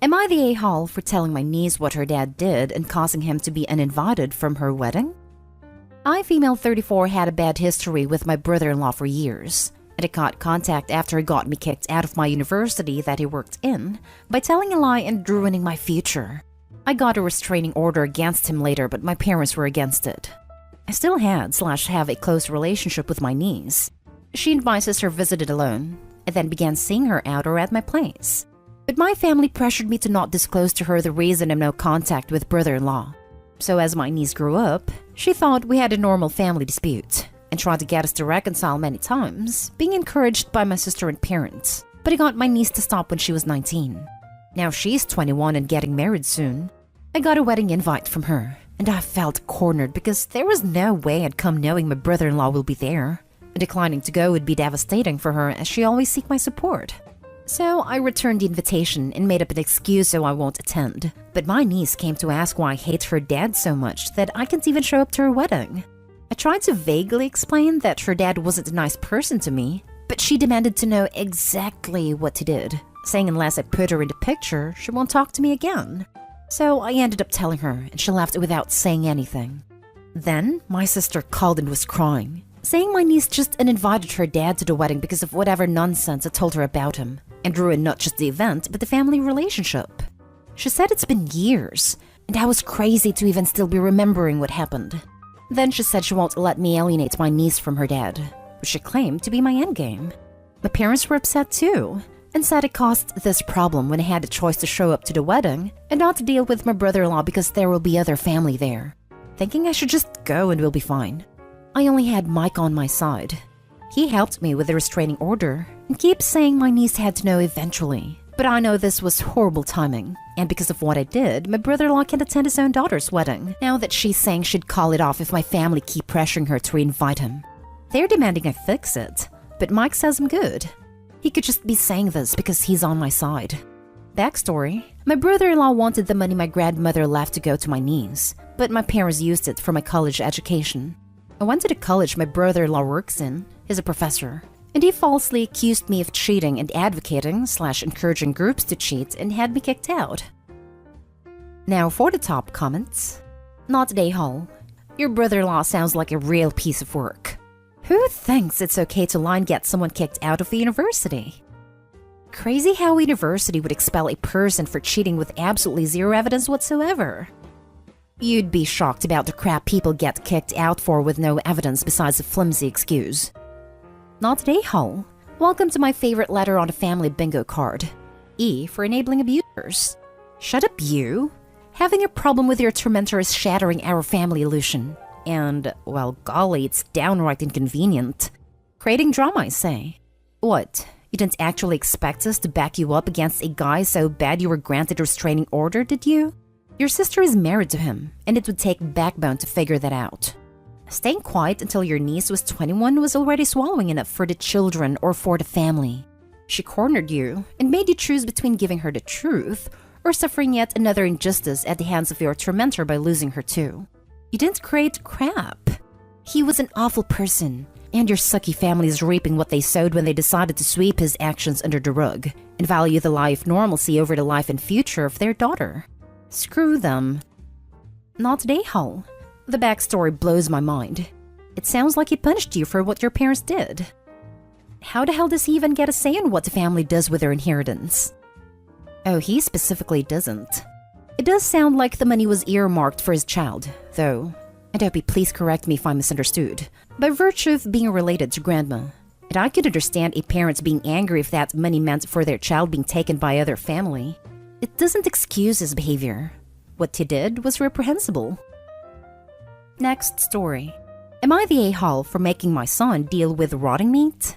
Am I the a-hole for telling my niece what her dad did and causing him to be uninvited from her wedding? I, female 34, had a bad history with my brother-in-law for years, and I got contact after he got me kicked out of my university that he worked in by telling a lie and ruining my future. I got a restraining order against him later, but my parents were against it. I still had/have a close relationship with my niece. She and my sister visited alone, and then began seeing her out or at my place. But my family pressured me to not disclose to her the reason of no contact with brother-in-law. So as my niece grew up, she thought we had a normal family dispute and tried to get us to reconcile many times, being encouraged by my sister and parents. But I got my niece to stop when she was 19. Now she's 21 and getting married soon. I got a wedding invite from her, and I felt cornered because there was no way I'd come knowing my brother-in-law will be there. Declining to go would be devastating for her as she always seeks my support. So I returned the invitation and made up an excuse so I won't attend. But my niece came to ask why I hate her dad so much that I can't even show up to her wedding. I tried to vaguely explain that her dad wasn't a nice person to me, but she demanded to know exactly what he did, saying unless I put her in the picture, she won't talk to me again. So I ended up telling her, and she left without saying anything. Then my sister called and was crying, saying my niece just uninvited her dad to the wedding because of whatever nonsense I told her about him, and ruined not just the event, but the family relationship. She said it's been years, and I was crazy to even still be remembering what happened. Then she said she won't let me alienate my niece from her dad, which she claimed to be my endgame. My parents were upset too, and said it caused this problem when I had the choice to show up to the wedding and not to deal with my brother-in-law because there will be other family there. Thinking I should just go and we'll be fine. I only had Mike on my side. He helped me with the restraining order and keeps saying my niece had to know eventually. But I know this was horrible timing, and because of what I did, my brother-in-law can't attend his own daughter's wedding, now that she's saying she'd call it off if my family keep pressuring her to reinvite him. They're demanding I fix it, but Mike says I'm good. He could just be saying this because he's on my side. Backstory: my brother-in-law wanted the money my grandmother left to go to my niece, but my parents used it for my college education. I went to the college my brother-in-law works in. He's a professor, and he falsely accused me of cheating and advocating/encouraging groups to cheat and had me kicked out. Now for the top comments. Not a-hole. Your brother-in-law sounds like a real piece of work. Who thinks it's okay to lie and get someone kicked out of the university? Crazy how a university would expel a person for cheating with absolutely zero evidence whatsoever. You'd be shocked about the crap people get kicked out for with no evidence besides a flimsy excuse. Not a-hole. Welcome to my favorite letter on a family bingo card. E for enabling abusers. Shut up, you. Having a problem with your tormentor is shattering our family illusion. And, well, golly, it's downright inconvenient. Creating drama, I say. What? You didn't actually expect us to back you up against a guy so bad you were granted a restraining order, did you? Your sister is married to him, and it would take backbone to figure that out. Staying quiet until your niece was 21 was already swallowing enough for the children or for the family. She cornered you and made you choose between giving her the truth or suffering yet another injustice at the hands of your tormentor by losing her too. You didn't create crap. He was an awful person, and your sucky family is reaping what they sowed when they decided to sweep his actions under the rug and value the life normalcy over the life and future of their daughter. Screw them. Not a-hole. The backstory blows my mind. It sounds like he punished you for what your parents did. How the hell does he even get a say in what the family does with their inheritance? Oh, he specifically doesn't. It does sound like the money was earmarked for his child, though. And hope you please correct me if I misunderstood. By virtue of being related to grandma. And I could understand a parent being angry if that money meant for their child being taken by other family. It doesn't excuse his behavior. What he did was reprehensible. Next story. Am I the a-hole for making my son deal with rotting meat?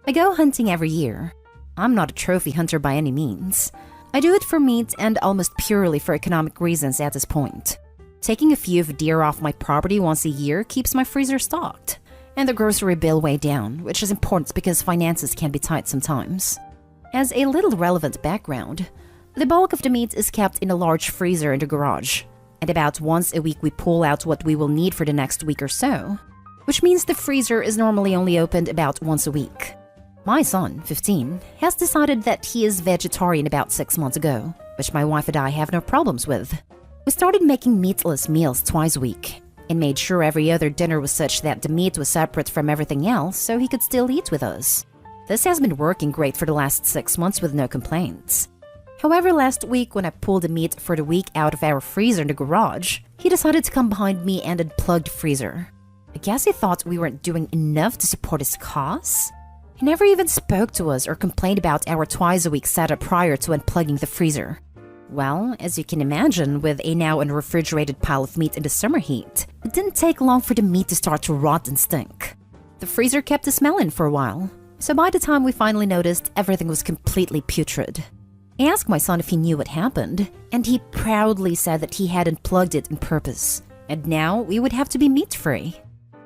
I go hunting every year. I'm not a trophy hunter by any means. I do it for meat and almost purely for economic reasons at this point. Taking a few of deer off my property once a year keeps my freezer stocked, and the grocery bill way down, which is important because finances can be tight sometimes. As a little relevant background, the bulk of the meat is kept in a large freezer in the garage, and about once a week we pull out what we will need for the next week or so, which means the freezer is normally only opened about once a week. My son, 15, has decided that he is vegetarian about 6 months ago, which my wife and I have no problems with. We started making meatless meals twice a week and made sure every other dinner was such that the meat was separate from everything else so he could still eat with us. This has been working great for the last 6 months with no complaints. However, last week when I pulled the meat for the week out of our freezer in the garage, he decided to come behind me and unplug the freezer. I guess he thought we weren't doing enough to support his cause? He never even spoke to us or complained about our twice-a-week setup prior to unplugging the freezer. Well, as you can imagine, with a now unrefrigerated pile of meat in the summer heat, it didn't take long for the meat to start to rot and stink. The freezer kept the smell in for a while, so by the time we finally noticed, everything was completely putrid. I asked my son if he knew what happened, and he proudly said that he had unplugged it on purpose, and now we would have to be meat-free.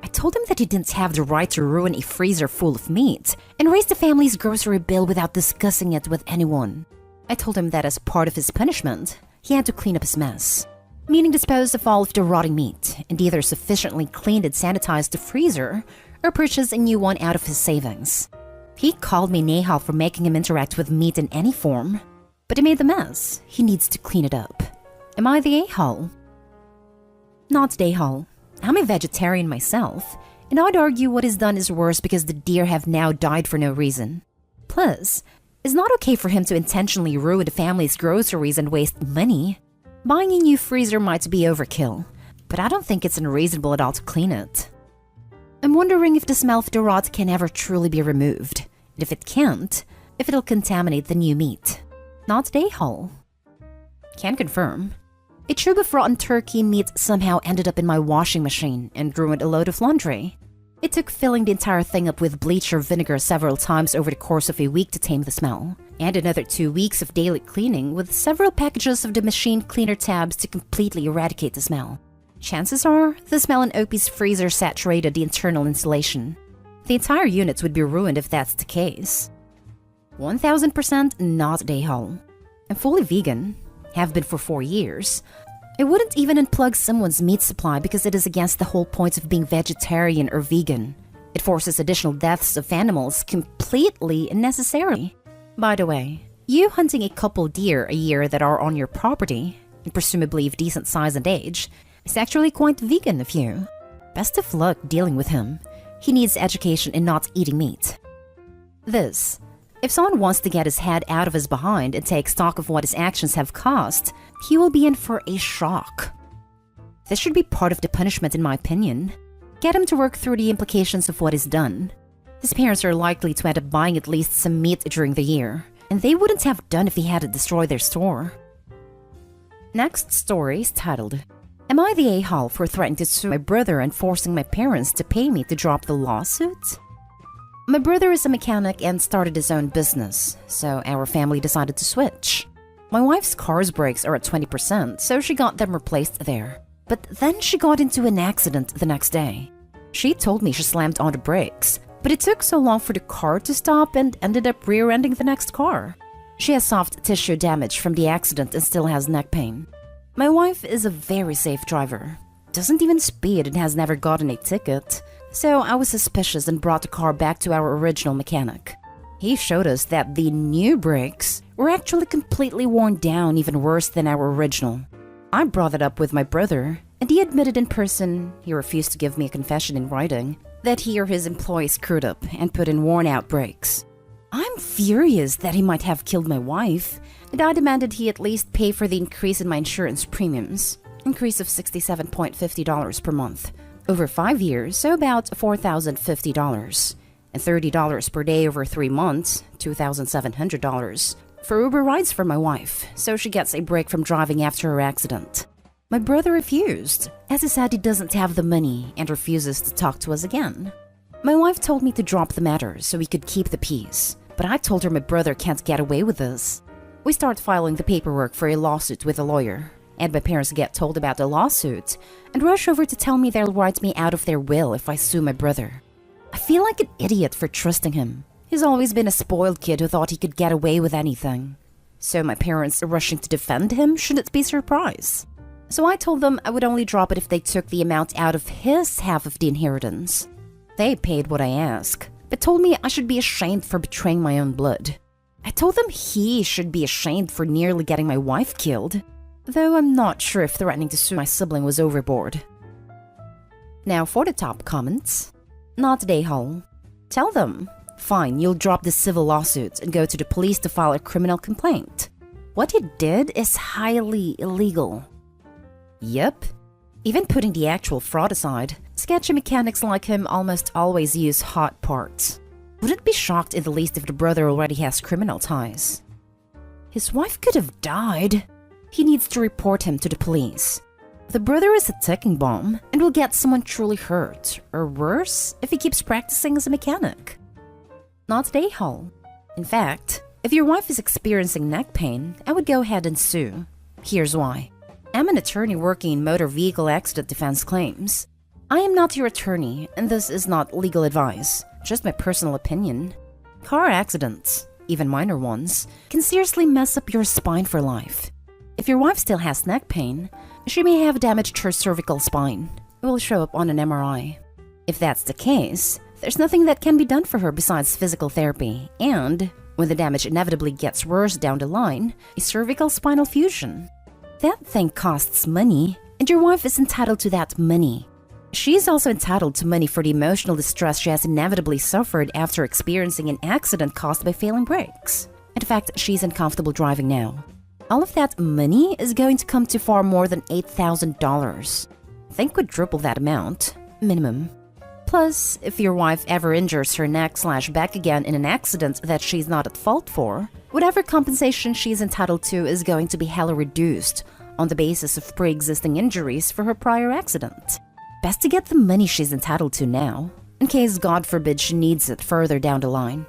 I told him that he didn't have the right to ruin a freezer full of meat and raise the family's grocery bill without discussing it with anyone. I told him that as part of his punishment, he had to clean up his mess, meaning dispose of all of the rotting meat and either sufficiently cleaned and sanitized the freezer or purchase a new one out of his savings. He called me Nahal for making him interact with meat in any form, but he made the mess. He needs to clean it up. Am I the a-hole? Not the a-hole. I'm a vegetarian myself, and I'd argue what he's done is worse because the deer have now died for no reason. Plus, it's not okay for him to intentionally ruin the family's groceries and waste money. Buying a new freezer might be overkill, but I don't think it's unreasonable at all to clean it. I'm wondering if the smell of the rot can ever truly be removed, and if it can't, if it'll contaminate the new meat. Not the a-hole. Can confirm. A tube of rotten turkey meat somehow ended up in my washing machine and ruined a load of laundry. It took filling the entire thing up with bleach or vinegar several times over the course of a week to tame the smell, and another 2 weeks of daily cleaning with several packages of the machine cleaner tabs to completely eradicate the smell. Chances are, the smell in Opie's freezer saturated the internal insulation. The entire unit would be ruined if that's the case. 1000% not the a-hole. I'm fully vegan. Have been for 4 years. I wouldn't even unplug someone's meat supply because it is against the whole point of being vegetarian or vegan. It forces additional deaths of animals completely unnecessarily. By the way, you hunting a couple deer a year that are on your property, and presumably of decent size and age, is actually quite vegan of you. Best of luck dealing with him. He needs education in not eating meat. This. If someone wants to get his head out of his behind and take stock of what his actions have cost, he will be in for a shock. This should be part of the punishment in my opinion. Get him to work through the implications of what he's done. His parents are likely to end up buying at least some meat during the year, and they wouldn't have done if he hadn't destroyed their store. Next story is titled, Am I the a-hole for threatening to sue my brother and forcing my parents to pay me to drop the lawsuit? My brother is a mechanic and started his own business, so our family decided to switch. My wife's car's brakes are at 20%, so she got them replaced there. But then she got into an accident the next day. She told me she slammed on the brakes, but it took so long for the car to stop and ended up rear-ending the next car. She has soft tissue damage from the accident and still has neck pain. My wife is a very safe driver, doesn't even speed and has never gotten a ticket. So I was suspicious and brought the car back to our original mechanic. He showed us that the new brakes were actually completely worn down, even worse than our original. I brought it up with my brother, and he admitted in person, he refused to give me a confession in writing, that he or his employee screwed up and put in worn-out brakes. I'm furious that he might have killed my wife, and I demanded he at least pay for the increase in my insurance premiums, increase of $67.50 per month. Over 5 years, so about $4,050, and $30 per day over 3 months, $2,700, for Uber rides for my wife, so she gets a break from driving after her accident. My brother refused, as he said he doesn't have the money and refuses to talk to us again. My wife told me to drop the matter so we could keep the peace, but I told her my brother can't get away with this. We start filing the paperwork for a lawsuit with a lawyer, and my parents get told about the lawsuit and rush over to tell me they'll write me out of their will if I sue my brother. I feel like an idiot for trusting him. He's always been a spoiled kid who thought he could get away with anything. So my parents rushing to defend him shouldn't be a surprise. So I told them I would only drop it if they took the amount out of his half of the inheritance. They paid what I asked, but told me I should be ashamed for betraying my own blood. I told him he should be ashamed for nearly getting my wife killed, though I'm not sure if threatening to sue my sibling was overboard. Now for the top comments. Not today, Hall. Tell them. Fine, you'll drop the civil lawsuit and go to the police to file a criminal complaint. What he did is highly illegal. Yep. Even putting the actual fraud aside, sketchy mechanics like him almost always use hot parts. Wouldn't be shocked in the least if the brother already has criminal ties. His wife could have died. He needs to report him to the police. The brother is a ticking bomb and will get someone truly hurt, or worse, if he keeps practicing as a mechanic. Not today, Hall. In fact, if your wife is experiencing neck pain, I would go ahead and sue. Here's why. I'm an attorney working in motor vehicle accident defense claims. I am not your attorney, and this is not legal advice, just my personal opinion. Car accidents, even minor ones, can seriously mess up your spine for life. If your wife still has neck pain, she may have damaged her cervical spine. It will show up on an MRI. If that's the case, there's nothing that can be done for her besides physical therapy, and, when the damage inevitably gets worse down the line, a cervical spinal fusion. That thing costs money, and your wife is entitled to that money. She is also entitled to money for the emotional distress she has inevitably suffered after experiencing an accident caused by failing brakes, and the fact that she's uncomfortable driving now. All of that money is going to come to far more than $8,000. Think quadruple that amount, minimum. Plus, if your wife ever injures her neck/back again in an accident that she's not at fault for, whatever compensation she's entitled to is going to be hella reduced on the basis of pre-existing injuries for her prior accident. Best to get the money she's entitled to now, in case God forbid she needs it further down the line.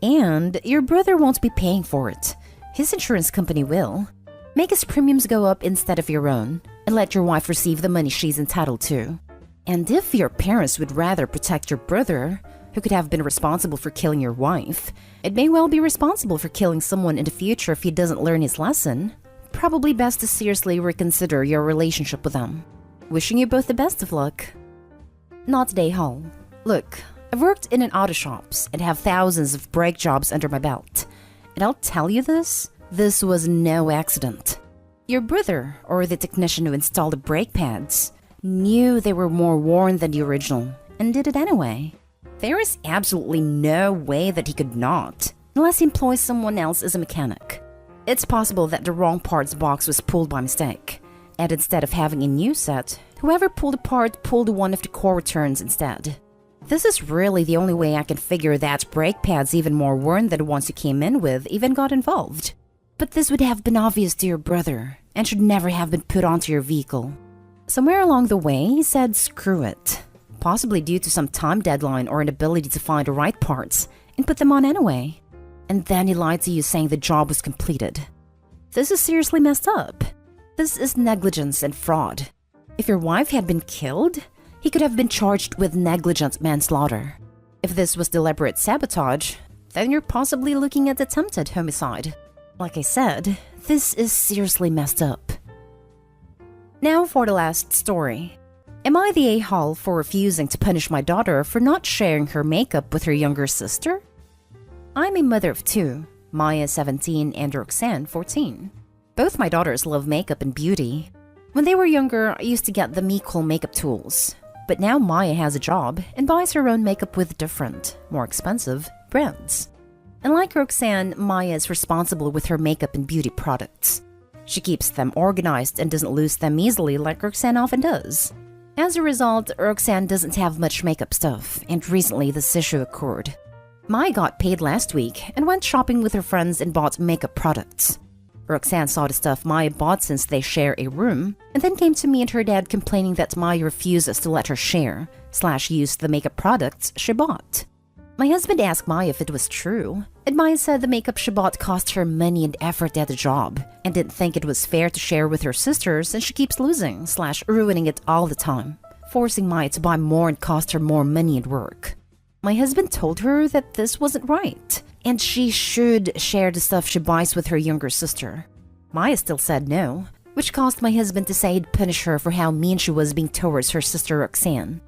And your brother won't be paying for it. His insurance company will. Make his premiums go up instead of your own, and let your wife receive the money she's entitled to. And if your parents would rather protect your brother, who could have been responsible for killing your wife, it may well be responsible for killing someone in the future if he doesn't learn his lesson, probably best to seriously reconsider your relationship with them. Wishing you both the best of luck. Not today, Hall. Look, I've worked in an auto shops and have thousands of brake jobs under my belt. And I'll tell you this was no accident. Your brother, or the technician who installed the brake pads, knew they were more worn than the original and did it anyway. There is absolutely no way that he could not, unless he employs someone else as a mechanic. It's possible that the wrong parts box was pulled by mistake, and instead of having a new set, whoever pulled apart pulled one of the core returns instead. This is really the only way I can figure that brake pads even more worn than the ones you came in with even got involved. But this would have been obvious to your brother, and should never have been put onto your vehicle. Somewhere along the way, he said screw it, possibly due to some time deadline or inability to find the right parts, and put them on anyway. And then he lied to you saying the job was completed. This is seriously messed up. This is negligence and fraud. If your wife had been killed, he could have been charged with negligent manslaughter. If this was deliberate sabotage, then you're possibly looking at attempted homicide. Like I said, this is seriously messed up. Now for the last story. Am I the a-hole for refusing to punish my daughter for not sharing her makeup with her younger sister? I'm a mother of two, Maya 17 and Roxanne 14. Both my daughters love makeup and beauty. When they were younger, I used to get them equal makeup tools. But now Maya has a job and buys her own makeup with different, more expensive, brands. And like Roxanne, Maya is responsible with her makeup and beauty products. She keeps them organized and doesn't lose them easily like Roxanne often does. As a result, Roxanne doesn't have much makeup stuff, and recently this issue occurred. Maya got paid last week and went shopping with her friends and bought makeup products. Roxanne saw the stuff Maya bought since they share a room, and then came to me and her dad complaining that Maya refuses to let her share/use the makeup products she bought. My husband asked Maya if it was true, and Maya said the makeup she bought cost her money and effort at the job, and didn't think it was fair to share with her sisters, and she keeps losing/ruining it all the time, forcing Maya to buy more and cost her more money and work. My husband told her that this wasn't right, and she should share the stuff she buys with her younger sister. Maya still said no, which caused my husband to say he'd punish her for how mean she was being towards her sister Roxanne.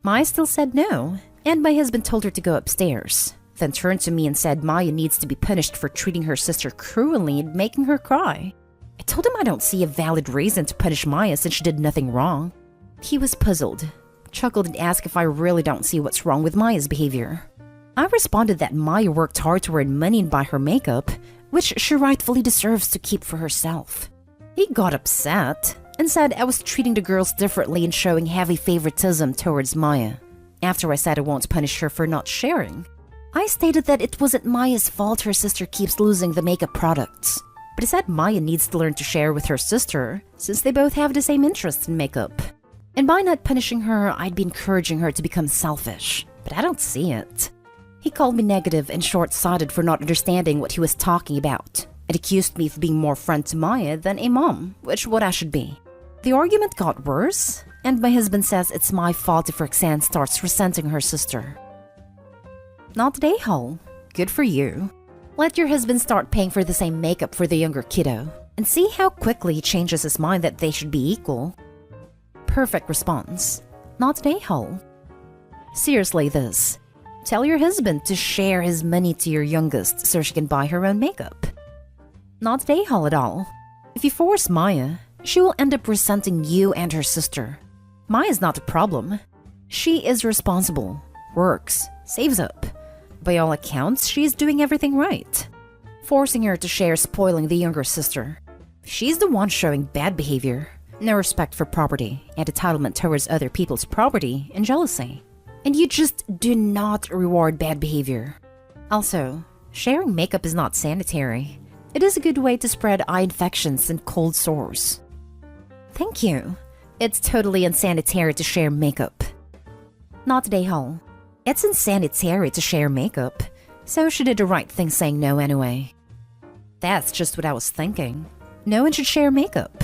Maya still said no, and my husband told her to go upstairs. then turned to me and said Maya needs to be punished for treating her sister cruelly and making her cry. I told him I don't see a valid reason to punish Maya since she did nothing wrong. He was puzzled, chuckled and asked if I really don't see what's wrong with Maya's behavior. I responded that Maya worked hard to earn money and buy her makeup, which she rightfully deserves to keep for herself. He got upset and said I was treating the girls differently and showing heavy favoritism towards Maya. After I said I won't punish her for not sharing, I stated that it wasn't Maya's fault her sister keeps losing the makeup products. But I said Maya needs to learn to share with her sister since they both have the same interest in makeup. And by not punishing her, I'd be encouraging her to become selfish. But I don't see it. He called me negative and short-sighted for not understanding what he was talking about, and accused me of being more friend to Maya than a mom, which what I should be. The argument got worse, and my husband says it's my fault if Roxanne starts resenting her sister. Not today, Hole. Good for you. Let your husband start paying for the same makeup for the younger kiddo, and see how quickly he changes his mind that they should be equal. Perfect response. Not today, Hole. Seriously this. Tell your husband to share his money to your youngest so she can buy her own makeup. Not today, Hole at all. If you force Maya, she will end up resenting you and her sister. Maya's not a problem. She is responsible, works, saves up. By all accounts, she is doing everything right. Forcing her to share spoiling the younger sister. She's the one showing bad behavior, no respect for property, and entitlement towards other people's property, and jealousy. And you just do not reward bad behavior. Also, sharing makeup is not sanitary. It is a good way to spread eye infections and cold sores. Thank you. It's totally unsanitary to share makeup. Not today, Hole. It's unsanitary to share makeup, so she did the right thing saying no anyway. That's just what I was thinking. No one should share makeup.